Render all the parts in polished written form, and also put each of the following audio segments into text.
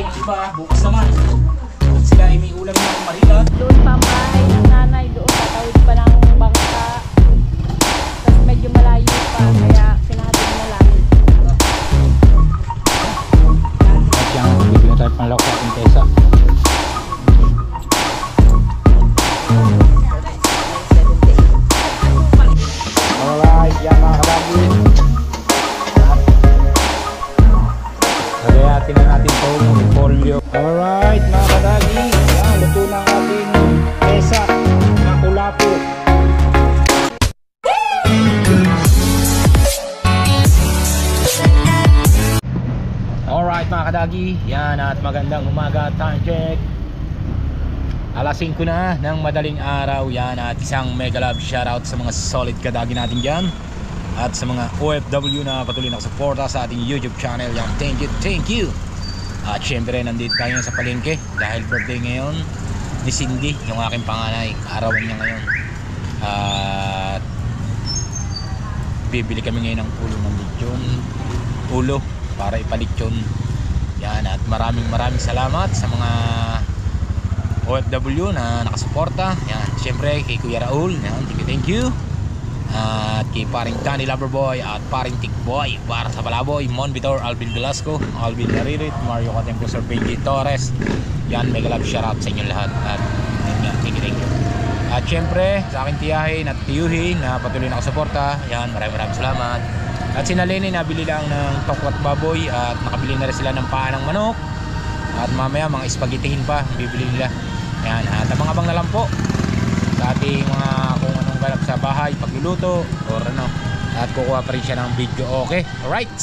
yung iba bukas naman. At sila ay may ulam ng Marila. Doon pa ang bahay ng nanay, doon tatawid pa ng bangka. Tapos medyo malayo pa, kaya pinahatid na lang. At yan, bibili na tayo pang lawak sa ating pesa. Alright, yan mga kabagi. Lagayatin na natin itong folio. Alright mga kadagi, yan, luto na ang ating pesa na kulapo. Alright mga kadagi, yan at magandang umaga, time check. Alas 5 na ng madaling araw, yan at isang mega love shoutout sa mga solid kadagi natin dyan. At sa mga OFW na patuloy na suporta sa ating YouTube channel, yan, thank you. At syempre nandito tayo sa palengke dahil birthday ngayon ni Cindy, yung aking panganay. Arawan niya ngayon. At bibili kami ngayon ng ulo ng lechon, ulo para ipalechon. Yan at maraming salamat sa mga OFW na nakasuporta. Yan, syempre kay Kuya Raul, yan, thank you. At kay paring Danny Loverboy at paring Tikboy para sa Balaboy, Mon Vitor, Alvin Velasco, Alvin Laririt, Mario Catempo, Sir Benji Torres. Yan, mega love shoutout sa inyo lahat. At thank you. At syempre sa aking tiyahin at tiyuhin na patuloy na nakasuporta, yan, maraming salamat. At si Nalene nabili lang ng tokwa at baboy at nakabili na rin sila ng paa ng manok. At mamaya mga spaghettihin pa bibili nila. Yan, at abang-abang na lang po sa ating mga kung anong ganap sa bahay, pagluluto or ano. At kukuha pa rin siya ng video. Okay, alright.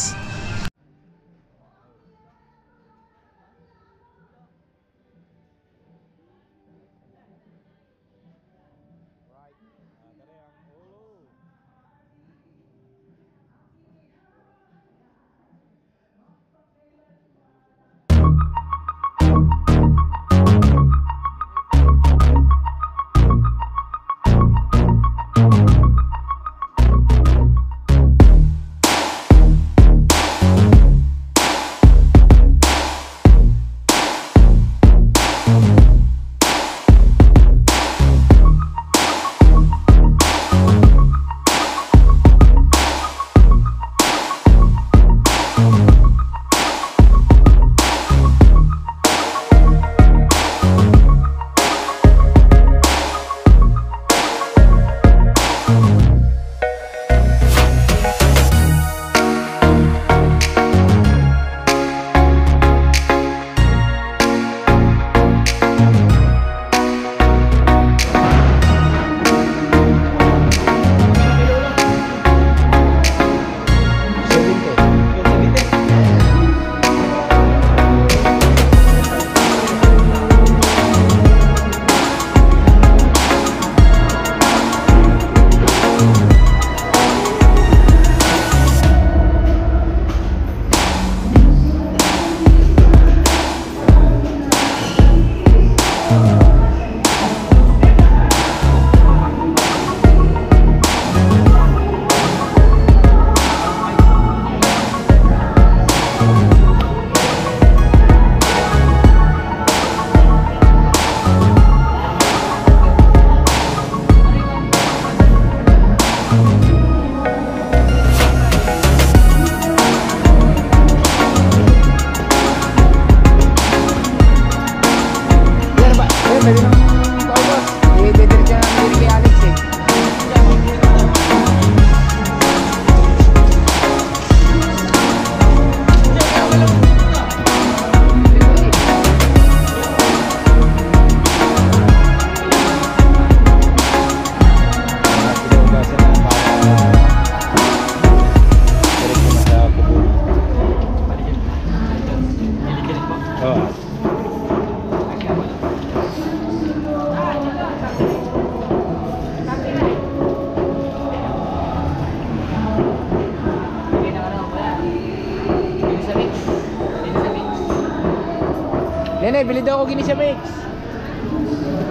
Nene, bili daw ako Ginisya Mix.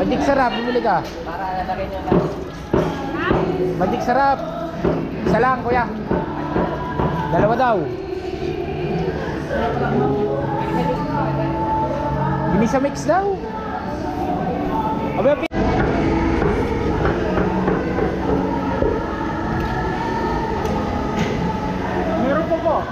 Magic sarap, bumili ka. Para nalagay nyo lang. Magic sarap. Isa lang, kuya. Dalawa daw. Pinisa mix daw. Abi, meron pa po.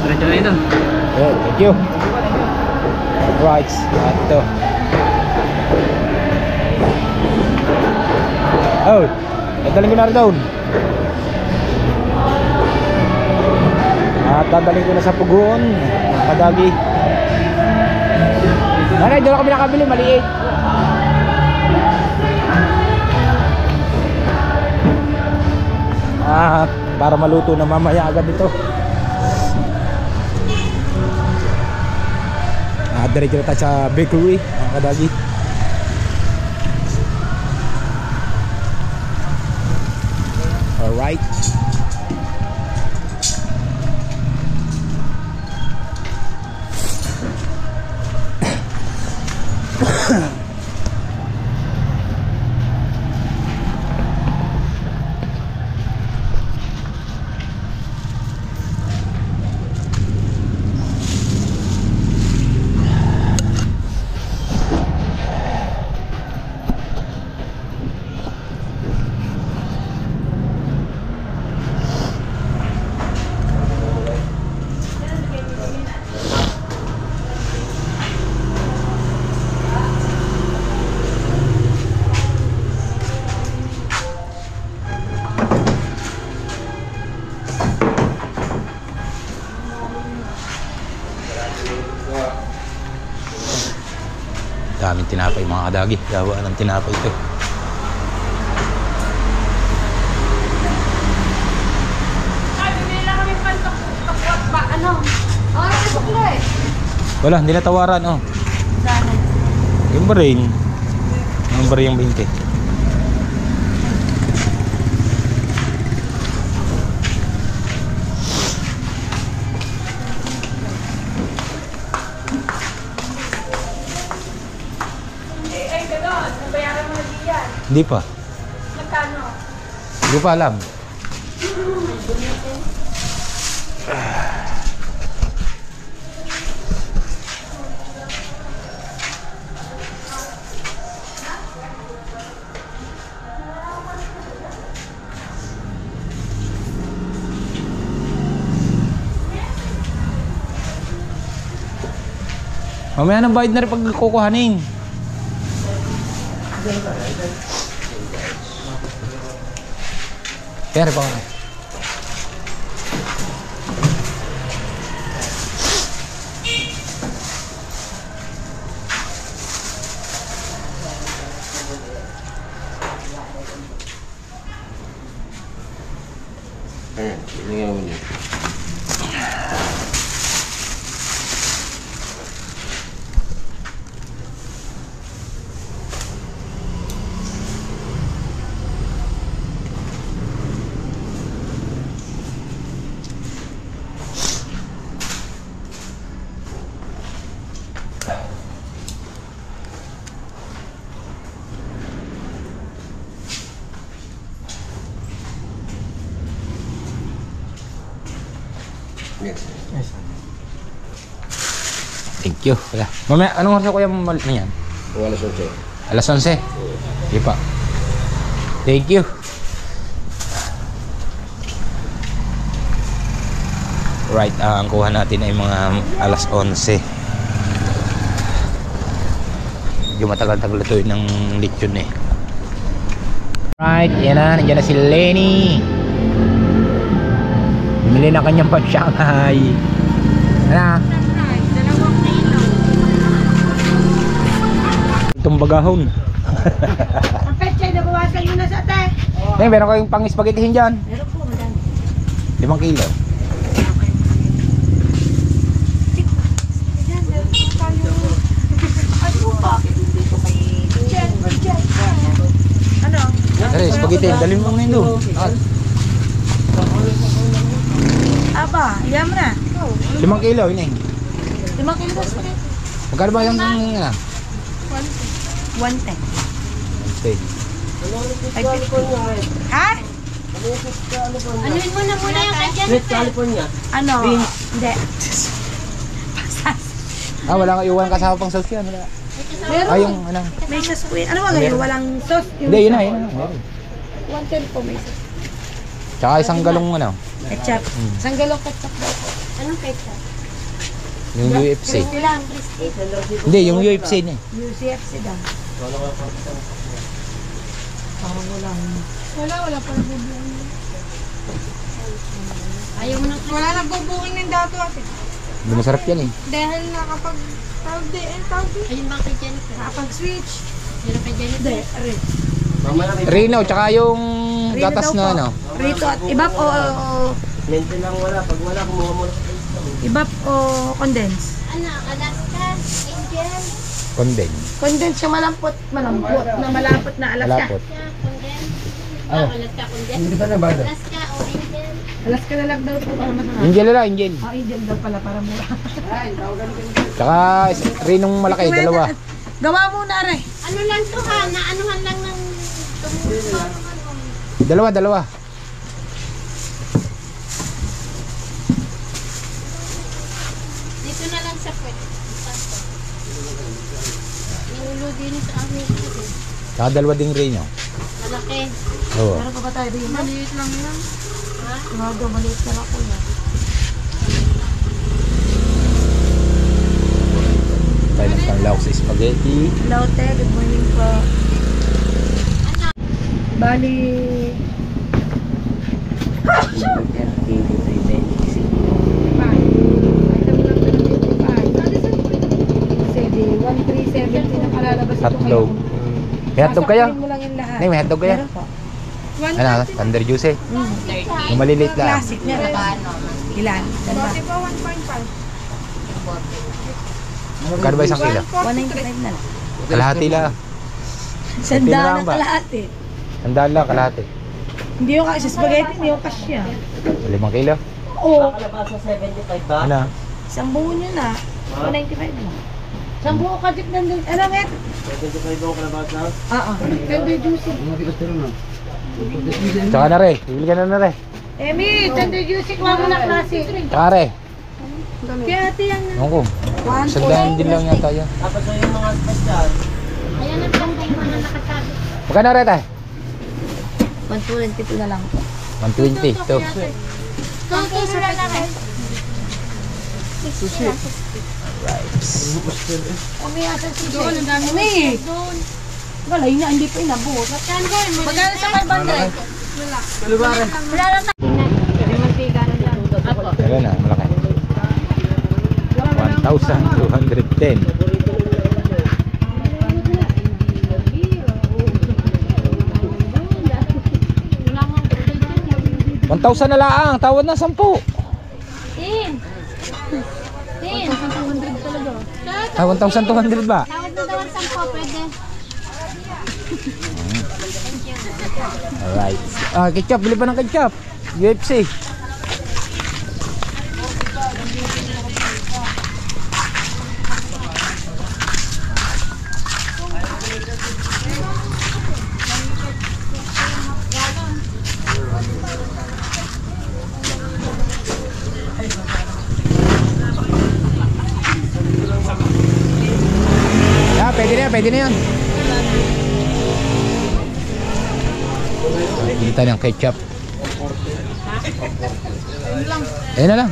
Diretso na ito. Yeah, thank you. Right, at ito. Oh, dadaling ko na rin doon. At dadaling ko na sa Pugon, Kadagi. Nanay, doon kami nakabili, maliit. At para maluto na mamaya agad ito. Diretso na tayo sa bakery, mga kadagi. Alright. Daming tinapay mga kadagi. Gawa ng tinapay ito. Bibili lang kami pantok ba? Ano? Ay, sukle. Wala, hindi natawaran oh. Sana. Yung ba rin? Yung ba rin yung 20? Ay, gano'n. Nabayaran mo na diyan. Hindi pa. Magkano? Hindi pa alam. Mamaya nang bayad na rin pag kukuhanin. Kaya rin pa nga. Tingnan mo niya. Thank you. Wala. Mamaya, anong oras na kuya mamalit na yan? Alas 11. Alas 11? Hindi pa. Thank you. Right, ang kuha natin ay mga alas 11. medyo matagal-tagal ito ng lechon eh. Right, yan na, nandiyan na si Lenny. Bumili na kanyang pang Shanghai. Ano? Itong bagahon. Ang petsa, nabawasan nyo na sa ate. Eh, meron kayong pang spaghettihin dyan. Meron po, madami. 5 kilo. Ano? Dali, spaghettihin. Dalhin mo ngayon doon. Aba, iyan mo na. 5 kilo, yun eh. 5 kilo sa spaghetti. Magkano ba yung 110. Okay. 550. Ha? Anuhin mo na muna yung kay Jennifer. Ano? Hindi. Ah, wala kang iwan kasama pang sauce yan. Wala. Meron. Ah, yung ano. May sauce po yun. Ano ba ngayon? Walang sauce? Hindi, yun na, yun na. Meron. 110 po may sauce. Tsaka isang galong ano. Ketchup. Isang galong ketchup daw po. Anong ketchup? Yung UFC. Crispy lang, crispy. Hindi, yung UFC niya. UCFC daw. Parang walang... Wala pa nagbubuhin. Ayaw mo nang Wala nagbubuhin ng dato ate. Hindi masarap yan eh. Dahil nakapag... Tawag din. Ayun ba kay Jennifer? Nakapag-switch. Yun ang kay Jennifer. Hindi, Rino, tsaka yung gatas na ano. Rito at ibap o... Mente lang wala. Pag wala, kumuha mo. Ibap o condense? Ano, Alaska, Angel, Condense. Condense yung malapot na malapot na Alaska. Malapot. Condensed. Oh. Alaska, condensed. Hindi pa nabada. Alaska o Angel. Alaska na lang daw po para masarap. Angel na lang, Angel. Angel daw pala para mura. Tsaka Rinong malaki, dalawa. Gawa muna re. Ano lang to ha? Naanuhan lang ng Dalawa. Dito na lang sa pwede. Niulo din sa amin. Tsaka dalawa ding Rino. Malaki. Oo. Meron pa ba tayo rin? Maliit lang yan. Ha? Gawa maliit na ako yan. Tayo ng panlawak sa spaghetti. Hello te, good morning po. Bali... Hotdog. May hotdog kayo? Sasakunin mo lang yung lahat. Nay, may hotdog kayo? Meron po. Ano, Thunder Juice eh. Yung maliliit lang. Classic na lang. Ilan? Dalawa. Magkano ba isang kilo? 195 na lang. Kalahati lang. Sandaan lang na ba? kalahati. Sandaan lang, kalahati. Hindi yung kasi spaghetti, hindi yung kasya. 5 kilo. Oo. Kalabasa 75 ba? Ano? Isang buo nyo na. 195 lang. Isang buo kajip nandun. Ano nga? 75 ang kalabasa. Oo. Tender juicy. Tsaka na re. Bibili ka na re. Emi, tender juicy. Kuha mo na klase. Tsaka re. Kaya ate yan na. Ewan ko. Sandaan din lang yata yan. Tapos yung mga special. Ayan ang pangkay mo na nakasabi. Magkano re tayo? 120 po na lang po. 120. Ito. Pangkay sa pagkakas. Sushi. Umi, asan si Doon, ang dami. Umi! Doon. Wala, yun na, hindi pa inabot. Magkano ba? Magkano sa 500? Kalubaran. Wala lang tayo. May mantika na dyan. Ako. Meron na, malaki. 1,210. Wala nga. 1,000 na lang. Tawad na 10. Tin. Tin. Ah, 1,200 ba? Tawad na daw ang 10, pwede. Alright. Ah, ketchup. Bili pa ng ketchup. UFC. Pwede na yan. Bili tayo ng ketchup. Ayun na lang.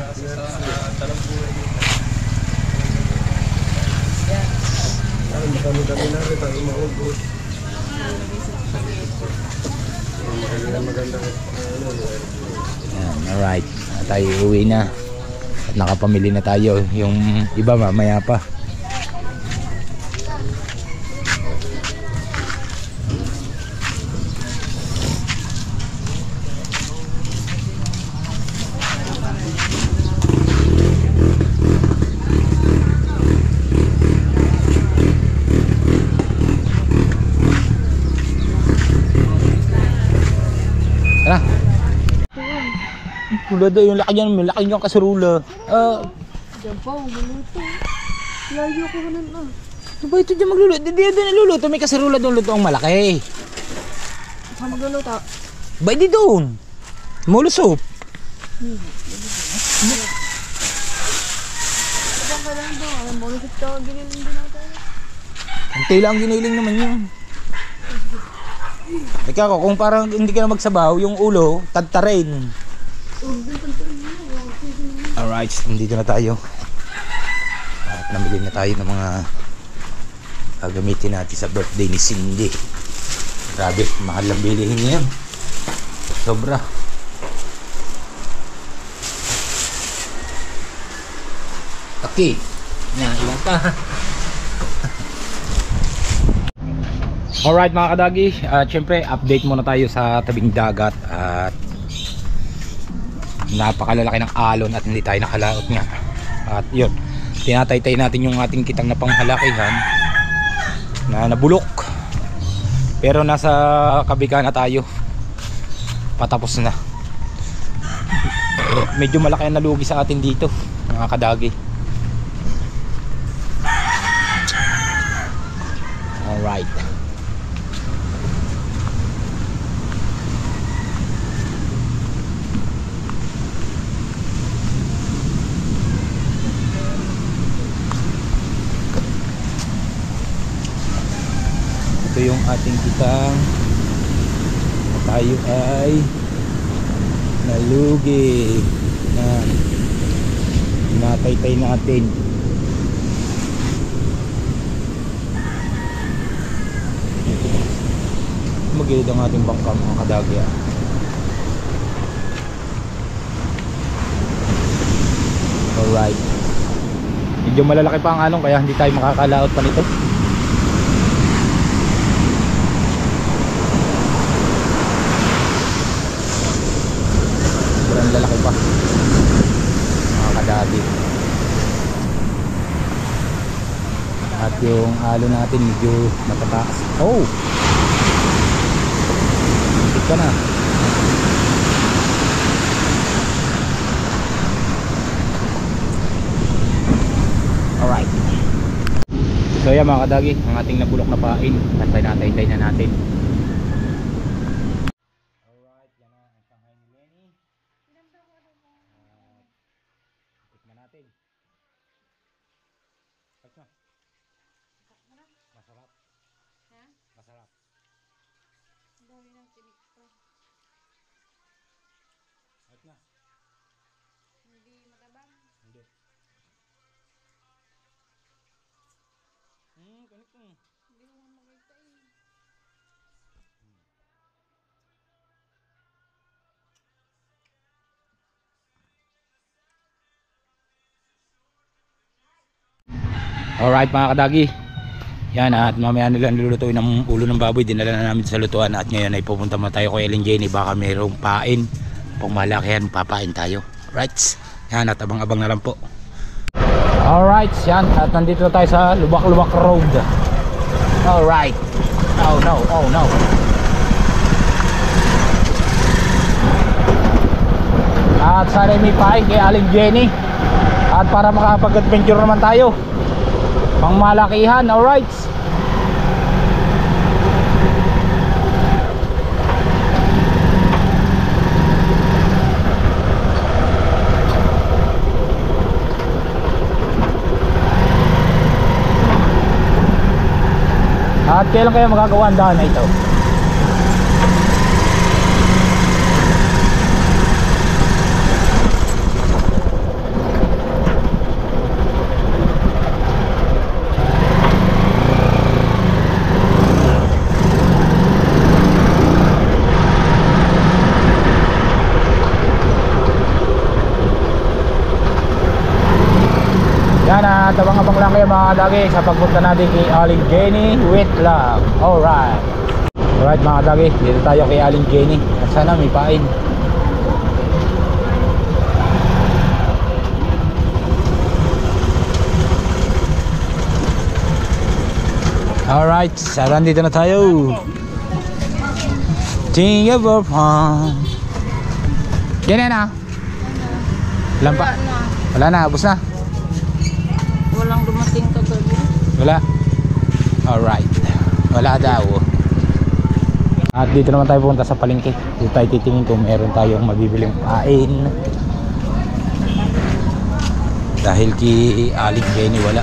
Yan, alright. Tayo uwi na. At nakapamili na tayo. Yung iba mamaya pa. Tara. Pula daw yung laki niyan, malaki yung kaserula. Diyan pa, magluluto. Layo ko na na. Ano ba ito dyan magluluto? Di doon niluluto, may kaserula doon, luto ang malaki. Saan magluluto? Ba di doon? Molo soup. Saan ka lang doon? Alam mo, ulit ka, giniling din natin. Ang tila ang giniling naman yun. Ikaw ko, kung parang hindi ka na magsabaw, yung ulo, tadtarin. Alright, nandito na tayo. At namili na tayo ng mga gagamitin natin sa birthday ni Cindy. Grabe, mahal lang bilihin niya yan. Sobra. Okay. Yan, ilang pa. Alright mga kadagi, syempre update muna tayo sa tabing dagat at napakalalaki ng alon at hindi tayo nakalaot nga. At yun, tinataytay natin yung ating kitang na panghalakihan na nabulok. Pero nasa kabika na tayo. Patapos na. Medyo malaki ang nalugi sa atin dito mga kadagi. Alright. Ito yung ating kitang tayo ay nalugi na nataytay natin. Magilid ang ating bangka mga kadagya. Alright, medyo malalaki pa ang alon kaya hindi tayo makakalaot pa nito. Sobrang lalaki pa mga kadagi. At yung alon natin medyo matataas. Oh, muntik ka na. Alright, so yan mga kadagi, ang ating nabulok na pain. Natay na natin. Alright, yan na ang Shanghai ni Lenny. Tikman natin. Masarap. Ha? Masarap. Ang dami ng tinik pa. Ayos na. Hindi matabang. Hindi. Kanik mo. Hindi ko makita eh. Alright mga kadagi, yan at mamaya nila nilulutuin ng ulo ng baboy. Dinala na namin sa lutuan at ngayon ay pupunta muna tayo kay Ellen Jenny. Baka mayroong pain, pang malakihan papain tayo. Right, yan at abang-abang na lang po. Alright, yan at nandito na tayo sa Lubak-Lubak Road. Alright, oh no. At sana may pain kay Ellen Jenny. At para makapag-adventure naman tayo pang malakihan. Alright, at kailan kayo magagawa ang daan na ito? tayo mga kadagi sa pagpunta natin kay Aling Jenny with love. Alright. Alright mga kadagi, dito tayo kay Aling Jenny. At sana may pain. Alright, so nandito na tayo. Singapore Farm. Ganyan na. Lampa. Wala na, abos na. Walang dumating kagabi. Wala. Alright. Wala daw. At dito naman tayo pupunta sa palengke. Dito tayo titingin kung meron tayong mabibiling pain. Dahil kay Aling Jenny wala.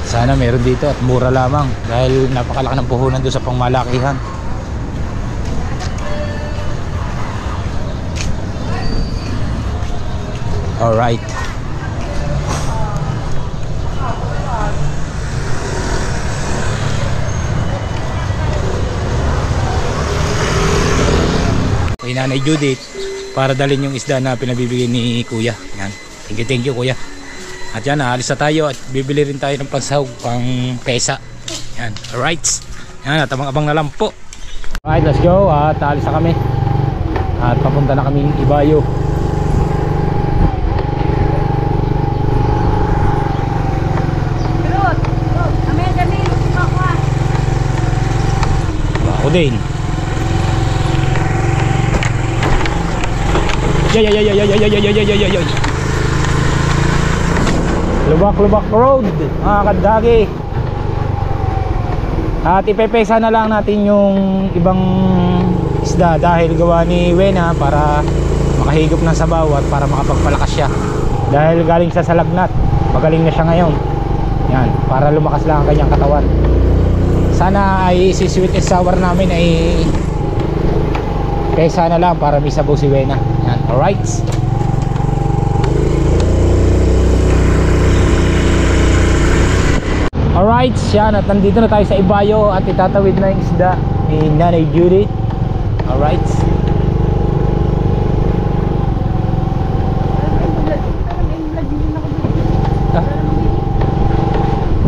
Sana meron dito at mura lamang dahil napakalaki ng puhunan doon sa pangmalakihan. Alright. Kay Nanay Judith para dalhin yung isda na pinabibigay ni Kuya. Yan. Thank you Kuya. At yan, aalis na tayo at bibili rin tayo ng pansahog pang pesa. Yan, alright. Yan, at abang na lang po. Alright, let's go. At aalis na kami. At papunta na kaming Ibayo. Ako din. Yay. Lubak road mga kadagi. At ipepesa na lang natin yung ibang isda dahil gawa ni Wena para makahigop ng sabaw at para makapagpalakas siya dahil galing sa salagnat. Magaling na siya ngayon. Yan, para lumakas lang ang kanyang katawan. Sana ay si sweet and sour namin ay pesa na lang para may sabaw si Wena. Yan, alright. Alright, yan, at nandito na tayo sa Ibayo at itatawid na yung isda ni Nanay Judith. Alright.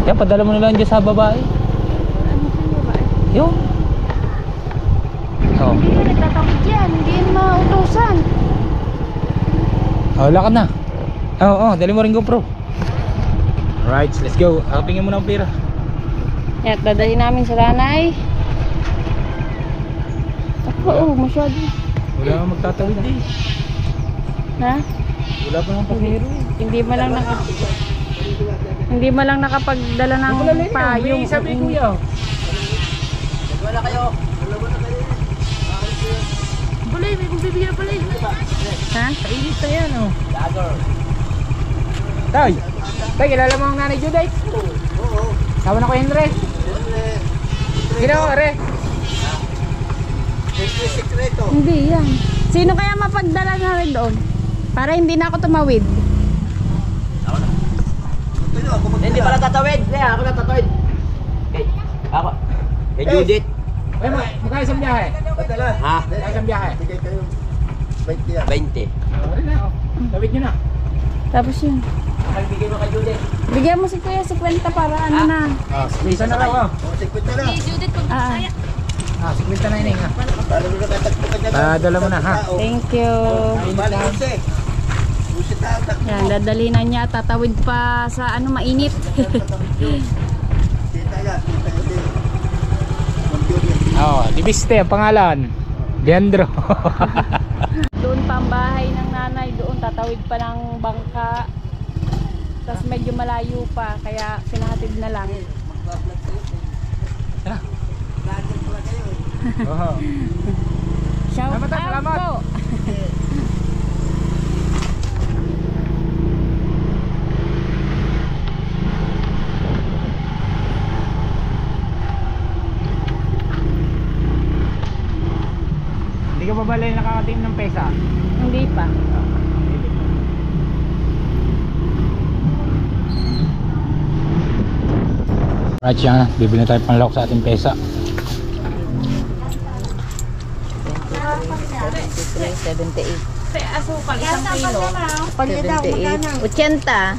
Kaya padala mo nila dyan sa babae. Yun. Oh. Hindi nagtatakot yan. Hindi yan mautusan. Oh, lakad na. Oo, dali mo rin GoPro. Alright, let's go. Tingin mo na ang pera. Yan, dadali namin sa Nanay. Ako, masyado. Wala kang magtatawid eh. Ha? Wala pa ng pamero eh. Hindi man lang nakapagdala ng payong. Sabi Kuya. Wala kayo. Bulay, may kong bibigyan pala. Ha? Kainit na yan oh. Tay, kilala mo ang Nanay Judith? Oo. Sama na ko Henry. Ginawa re. Sekreto. Hindi yan. Sino kaya mapagdala na rin doon? Para hindi na ako tumawid. Hindi pala tatawid. Ako na tatawid. Okay. Ako. Kay Judith. Ay, magkaya isang biyahe? Ha? Magkaya isang biyahe? 20. Wala na oh. Tawid nyo na. Tapos yun. Bigay mo kay Judith. Bigyan mo si Kuya 50 para ano na. Isa na lang oh. 50 na. Ah, 50 na yun ha. Dala mo na ha. thank you. Yan, dadali na niya. Tatawid pa sa ano, mainit. Oh, Libiste ang pangalan. Leandro. Doon pa ang bahay ng nanay. Doon tatawid pa ng bangka. Tapos medyo malayo pa. Kaya pinahatid na lang. Tara. Oh. Shout out Salamat. po. Hindi ka pa balay nakakatim ng pesa? Hindi pa. Right yan, bibili tayo panlok sa ating pesa. 78. Asukal, isang kilo. 78. 80.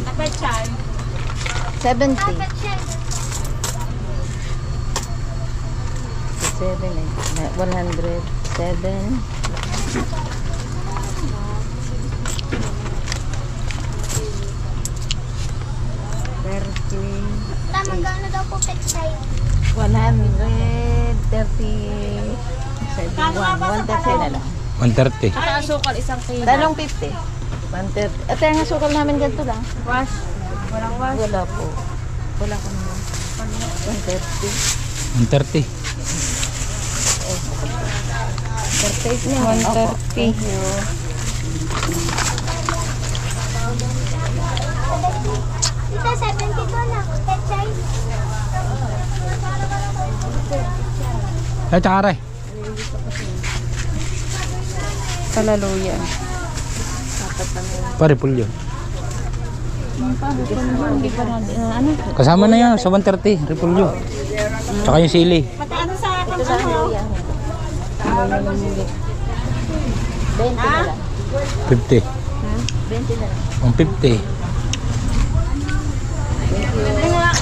Kapechan. 70. 7 107. Magkano daw po pet sa'yo? 130. 130 na lang. 130. Saka asukal, isang kilo. Talong 50. 130. At ang asukal namin ganito lang. Wash. Walang wash. Wala po. Wala ko naman. 130. 130. 38 na. 130. Thank you. Ito, 72 na. Pet size. Ay, tsaka rin. Kalaluya. Pare, pulyo. Hindi pa na, ano? Kasama na yan sa 130, repulyo. Tsaka yung sili. Magkano sa akin? Ito sa Hallelujah. 20 na lang. 50. 20 na lang. 150.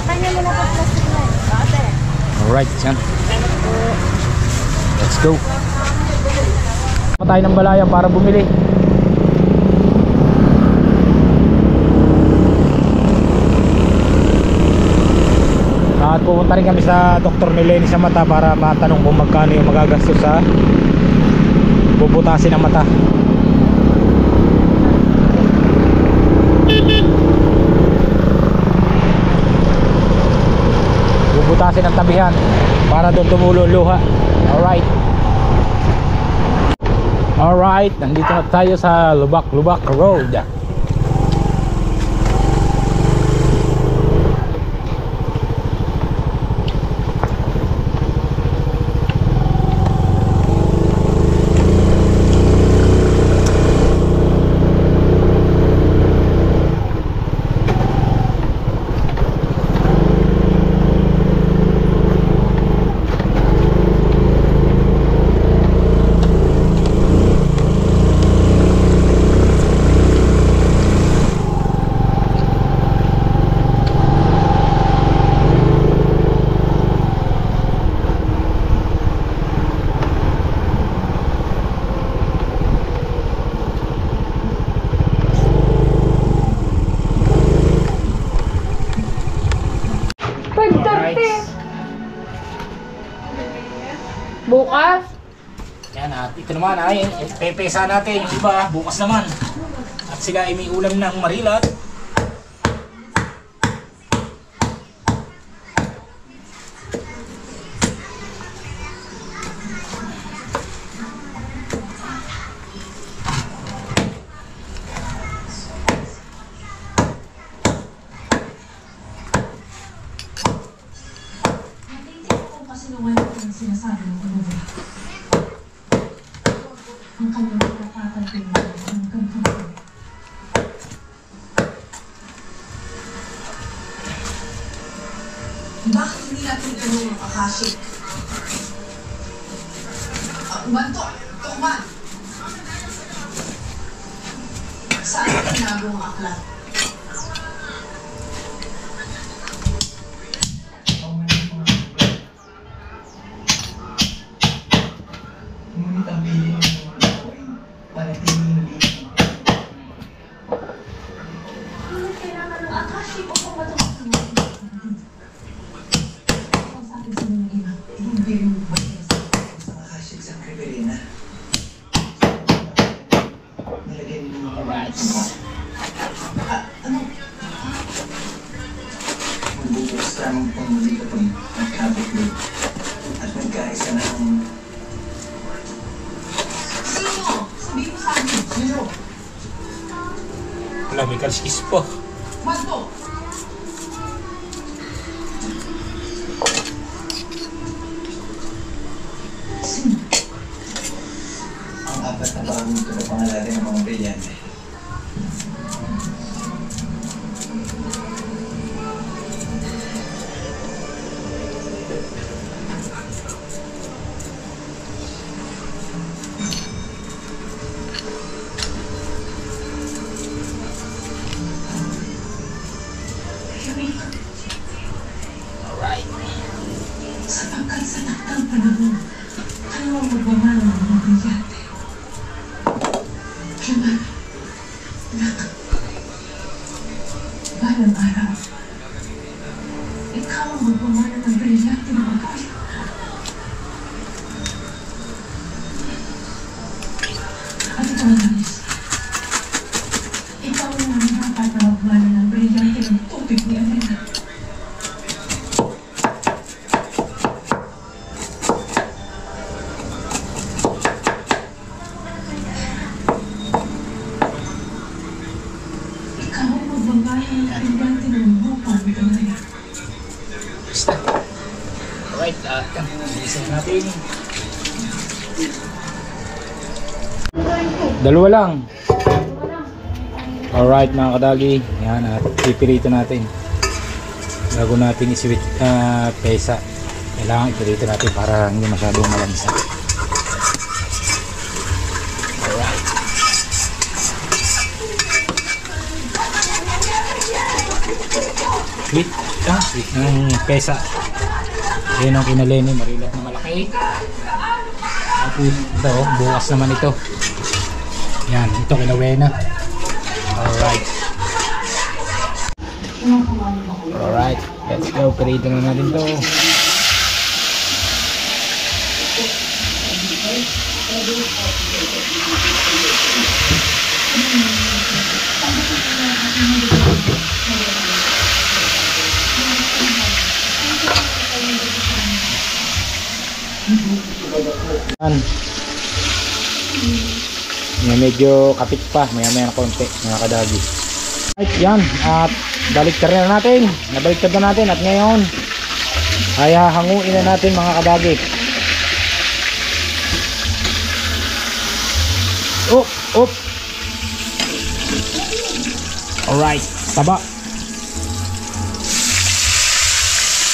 Kanya mo na po plastic na. Ate. Alright, yan. Let's go. Tayo ng balayan para bumili. At pupunta rin kami sa Dr. Mileni sa mata para matanong kung magkano yung magagastos sa bubutasin ng mata. Bubutasin ng tabihan para doon tumulo luha. Alright. Alright, nandito na tayo sa Lubak Road. Bukas? Yan at ito naman ay pepesa natin yung iba bukas naman. At sila ay may ulam ng marilat. Bakit hindi natin ganun ang akashik? Umanto! Tukuman! Saan ang tinago ang aklat? Ngunit ang bilin ng mga tao ay panatiling liit. Ngunit kailangan ng akashik o pumatok sa mga sabi sa mga iba, Hindi mo ba sa Akashic sa Kriberina? Nilagay mo mga ano? Magbubukas tamang pamuli kapag nagkabit at nagkaisa na ang sino? Sabihin mo sa akin, sino? Wala, may kalskis po. Manto! ang apat na bagong ito na pangalan ng mga brilyante. At sa takdang panahon, kayo ang magmamahal ng mga brilyante. Kailan, balang araw, ikaw ang magmamahal ng brilyante na babae. At ikaw, Anis, ikaw ang dapat na magmahal ng brilyante ng tubig ni Alena. Alright, bilisan natin. Dalawa lang. Alright mga kadagi. Yan, at pipirito natin. Bago natin iswit pesa. Kailangan ipirito natin para hindi masyadong malansa. Alright. Sweet. Sweet ng pesa. Yan ang kinaleni, marilat na malaki. Tapos ito, bukas naman ito. Yan, ito kinawena. Alright. Alright, let's go. Pirito na natin ito. Yan, medyo kapit pa, maya-maya na konti mga kadagi. Right, yan, at baliktad na natin. Nabaliktad na natin at ngayon ay hahanguin na natin mga kadagi. Up. Alright, taba.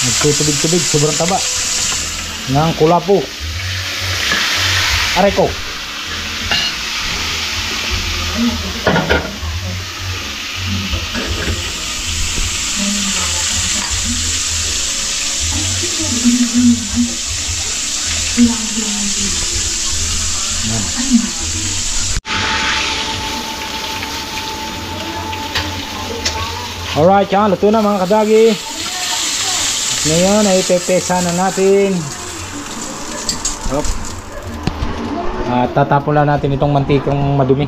Nagtutubig-tubig, sobrang taba ng kulapo. Aray ko. Alright, yan, luto na mga kadagi. Ngayon ay pepesa na natin. At tatapon lang natin itong mantikang madumi.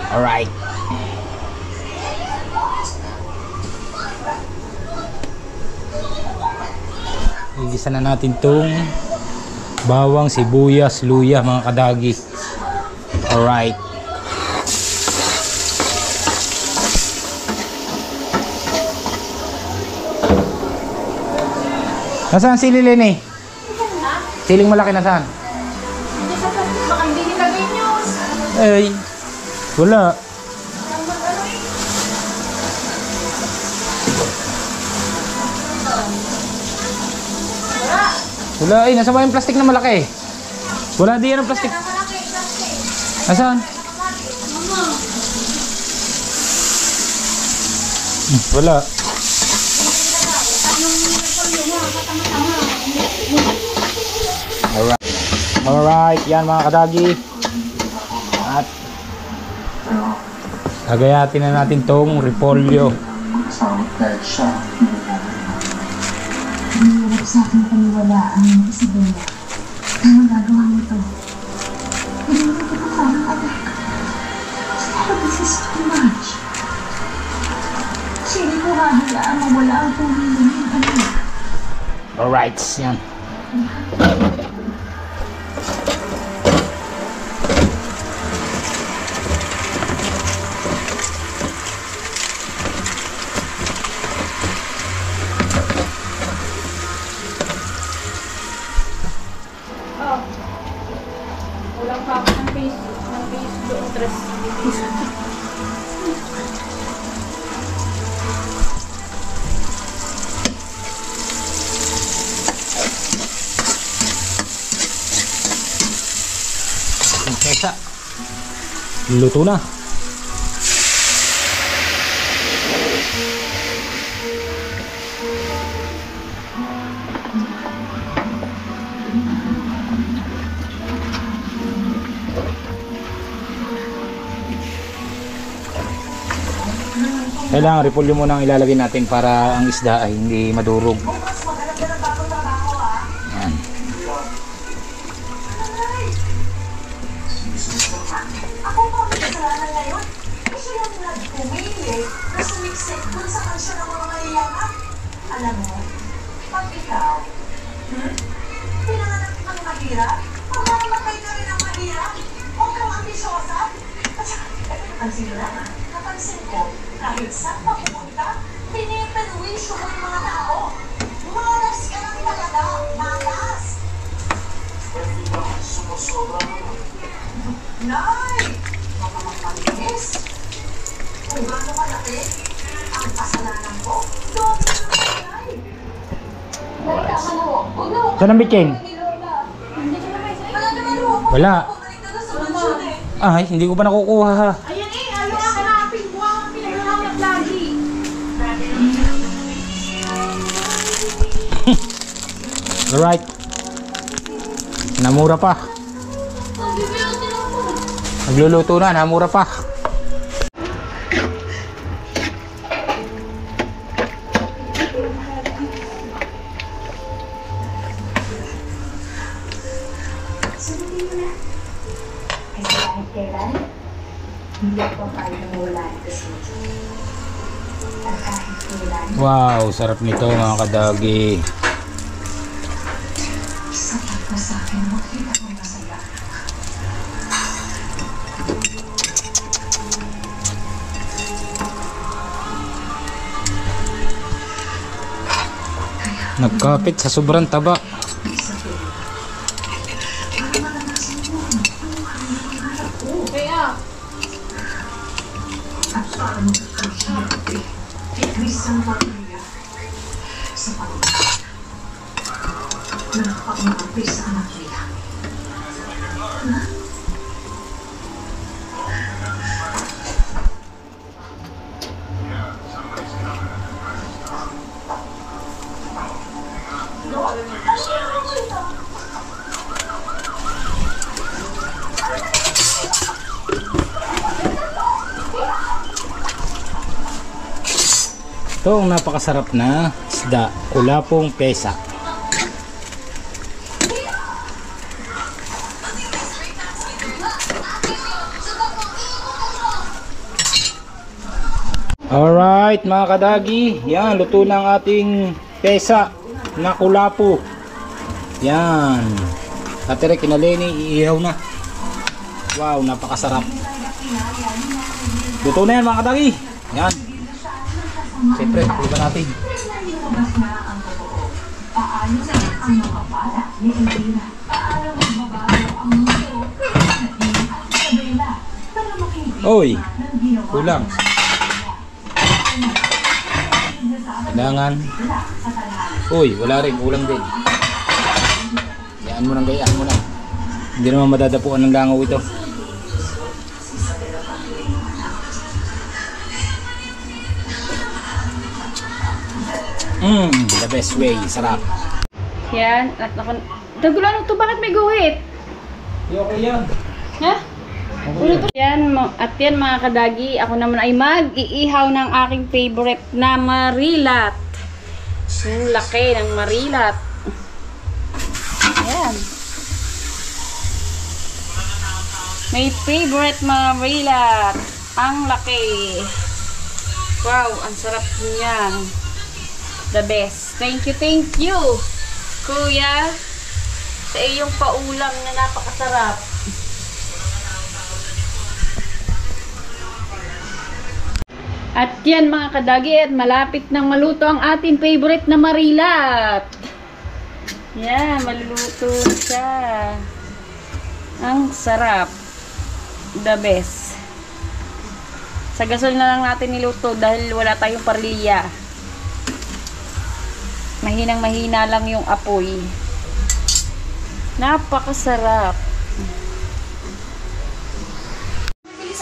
Alright. Igisa na natin tong bawang, sibuyas, luya mga kadagi. Alright. Nasaan sili Lene? Siling malaki nasaan? Baka hindi nilagay nyo. Ay, wala. Wala, ay, nasa ba yung plastic na malaki? Wala diyan ang plastic. Nasaan? Wala. Alright. Alright, yan mga kadagi. At gagayatin na natin tong repolyo. Hirap sa aking paniwalaan ng Isabela. Ang magagawa mo ito. Hindi ko pa parang anak. Pero this is too much. Hindi ko hahayaan mawala ang pumili ng anak. Alright, yan. Luto na. Kailangan repolyo muna ang ilalagay natin para ang isda ay hindi madurog. Yan. Ako pa ang kasalanan ngayon. Kasi yung nag-pumili na sumiksik dun sa kansya ng mga mayayaman. Alam mo, pag ikaw, pinanganak kang mahirap, pagmamamatay ka rin ng mahirap, huwag kang ambisyosa. At saka, napansin mo naman, napansin ko, kahit saan pa pumunta, piniperwisyo mo yung mga tao. Malas ka lang talaga, malas. Sumusobra mo. Nay! Mapapagpalinis! Kung gaano malaki ang kasalanan ko, doon na naman, Nay! Nay, tama na ho. Huwag na ho. Saan ang bitching? Wala naman ho. Wala. Bumalik na doon sa mansyon eh. Ay, hindi ko pa nakukuha ha. Ayan eh, ayaw nga hanapin mo ang pinaghahanap lagi. Alright. Namura pa. Nagluluto na, namura pa. Sundin mo na. Kasi kahit kailan, hindi ako kaya mawala ito sa inyo. At kahit kailan, Wow, sarap nito mga kadagi. sapat na sa akin makita ko masaya. Nagkapit sa sobrang taba. Kaya, At paano ang hirap eh, Isang pamilya sa pamilya na nakapagmampi sa anak nila. Ito ang napakasarap na isda, kulapong pesa. Alright mga kadagi, yan, luto na ang ating pesa na kulapo. Yan, Katere kinaleni, iihaw na. Wow, napakasarap. Luto na yan mga kadagi. Yan. Siyempre, tuloy natin. Nilabas na ang totoo. Paano na ang mga bala ni Elvira? Paano magbabago ang mundo? Naging at Isabela. Para makikita Oy, ng ginawa kulang. Kailangan. Uy, wala rin, kulang din. Gayaan mo nang gayaan mo na. Hindi naman madadapuan ng langaw ito. The best way, sarap. Yan. At ako, tagulan ito, bakit may guhit? Okay yan. Ha? Yan, at yan mga kadagi, ako naman ay mag-iihaw ng aking favorite na marilat. Ang laki ng marilat. Yan. May favorite marilat. Ang laki. Wow, ang sarap niyan. The best. Thank you, Kuya, sa iyong paulam na napakasarap. At yan mga kadagi, at malapit nang maluto ang ating favorite na marilat. Yan, maluluto siya. Ang sarap. The best. Sa gasol na lang natin niluto dahil wala tayong parilya. Mahinang mahina lang yung apoy. Napakasarap.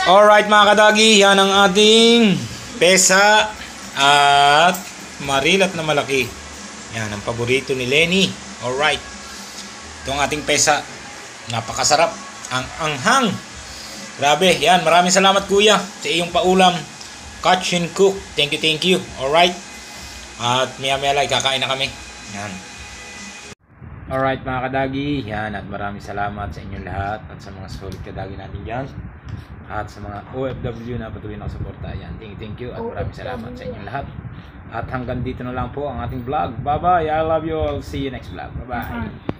Alright mga kadagi, yan ang ating pesa at marilat na malaki. Yan ang paborito ni Lenny. Alright. Ito ang ating pesa. Napakasarap. Ang anghang. Grabe. Yan. Maraming salamat kuya sa iyong paulam. Catch and cook. Thank you. Alright. At maya lang kakain na kami. Yan. Alright mga kadagi. Yan. At maraming salamat sa inyong lahat. At sa mga solid kadagi natin dyan. At sa mga OFW na patuloy na suporta. Yan. Thank you. At maraming salamat sa inyong lahat. At hanggang dito na lang po ang ating vlog. Bye bye. I love you all. See you next vlog. Bye bye.